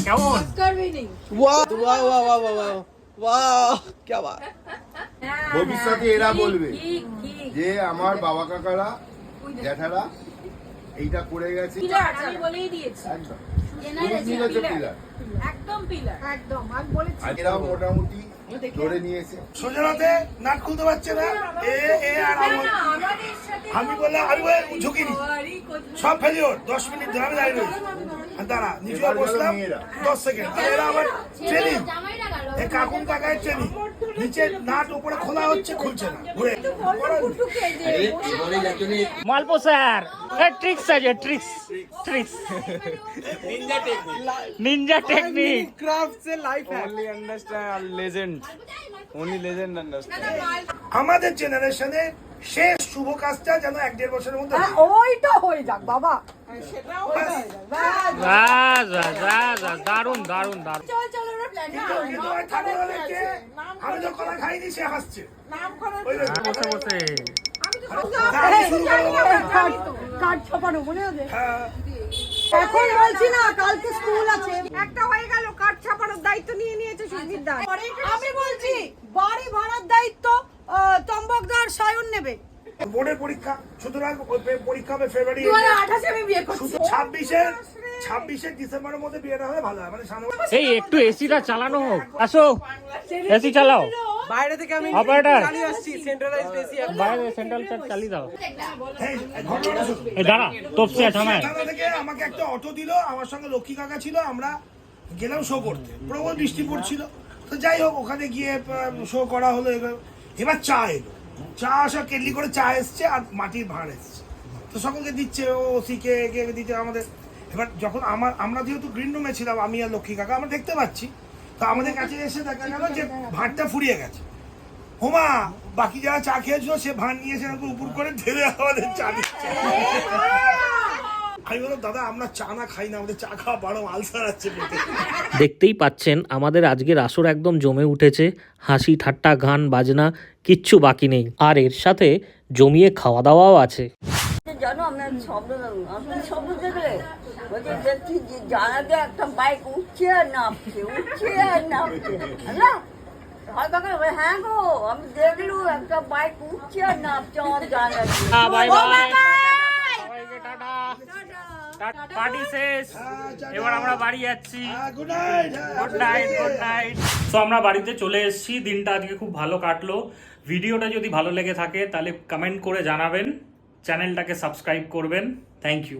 কেমন? वाह वाह वाह वाह वाह वाह क्या बात। ভবিষ্যতে এরা বলবে যে আমার বাবা কাকারা জ্যাঠারা এইটা করে গেছে। আমি বলেই দিয়েছি একদম পিলার একদম আমি বলেছি। এরা মোটামুটি ধরে নিয়েছে। সোজারাতে নাট খুলতে পারছে না আমি বললাম আমি ঝুঁকিনি সব ফেলিওর 10 মিনিট ধরে আমি দাঁড়িয়ে রয়েছি দাঁড়া নিচে বসলাম 10 সেকেন্ড এরা আবার ট্রেনিং এই কাকুন কাকায় ট্রেনিং নিচে নাট উপরে খোলা হচ্ছে খুলছে না ঘুরে মালপো স্যার ট্রিক্স আছে tricks tricks Ninja technique craft से लाइफ है only understand legend only legend understand আমাদের জেনারেশনে শেষ শুভ কাজটা যেন 1-1.5 বছরের মধ্যে ওইটা হয়ে যাক বাবা সেটাও হয়ে যাক বাস বাস বাস দারুন দারুন দারুন চল চল ওরা প্ল্যান আমি তো কলা খাইনি সে হাসছে নাম করে বসে বসে কার্ড ছাপানো মনে আছে এখন বলছি না কালকে স্কুল আছে একটা হয়ে গেল কার্ড ছাপানোর দায়িত্ব নিয়ে নিয়েছে সুজিত দা আমি বলছি বাড়ি ভাড়ার দায়িত্ব তম্বকদার সায়ন নেবে বোর্ডের পরীক্ষা সুতরাং পরীক্ষা হবে ফেব্রুয়ারি 2028 আমি বিয়ে করছি 26 ডিসেম্বরের মধ্যে বিয়েটা হলে ভালো হয় মানে এই একটু এসিটা চালানো হোক আসো এসি চালাও বাইরে থেকে আমি অপারেটর চালিয়ে আসছি সেন্ট্রালাইজড এসি বাইরে সেন্ট্রাল চার্জ চালিয়ে দাও ঘটনা শুনো। এই দাঁড়া তোপসে থামায় থানা থেকে আমাকে একটা অটো দিল আমার সঙ্গে লক্ষ্মী কাকা ছিল আমরা গেলাম শো করতে প্রবল বৃষ্টি পড়ছিল তো যাই হোক ওখানে গিয়ে শো করা হলো এবার চা এলো চা আসা কেটলি করে চা এসছে আর মাটির ভাঁড় এসছে তো সকলকে দিচ্ছে ও ওসিকে দিতে আমাদের এবার যখন আমরা যেহেতু গ্রিন রুমে ছিলাম আমি আর লক্ষ্মী কাকা আমরা দেখতে পাচ্ছি তো আমাদের কাছে এসে দেখা গেল যে ভাঁড়টা ফুরিয়ে গেছে হোমা বাকি যারা চা খেয়েছিল সে ভাঁড় নিয়ে এসে উপর করে ঢেলে আমাদের চা দিচ্ছে আমি বললাম দাদা আমরা চা না খাই না আমাদের চা খাওয়া বারো আলসার আছে পেটে দেখতেই পাচ্ছেন আমাদের আজকের আসর একদম জমে উঠেছে হাসি ঠাট্টা গান বাজনা কিচ্ছু বাকি নেই আর এর সাথে জমিয়ে খাওয়া দাওয়াও আছে জানো আপনার শব্দ আপনার শব্দ দেখলে বলছে দেখছি যে জানাতে একটা বাইক উঠছে আর নামছে না হ্যাঁ গো আমি দেখলু একটা বাইক উঠছে আর নামছে আমার জানাতে বাই বাই সবাইকে টাটা পার্টি শেষ এবার আমরা বাড়ি যাচ্ছি good night good night good night তো আমরা বাড়িতে চলে এসেছি দিনটা আজকে খুব ভালো কাটলো ভিডিওটা যদি ভালো লেগে থাকে তাহলে কমেন্ট করে জানাবেন চ্যানেলটাকে সাবস্ক্রাইব করবেন থ্যাংক ইউ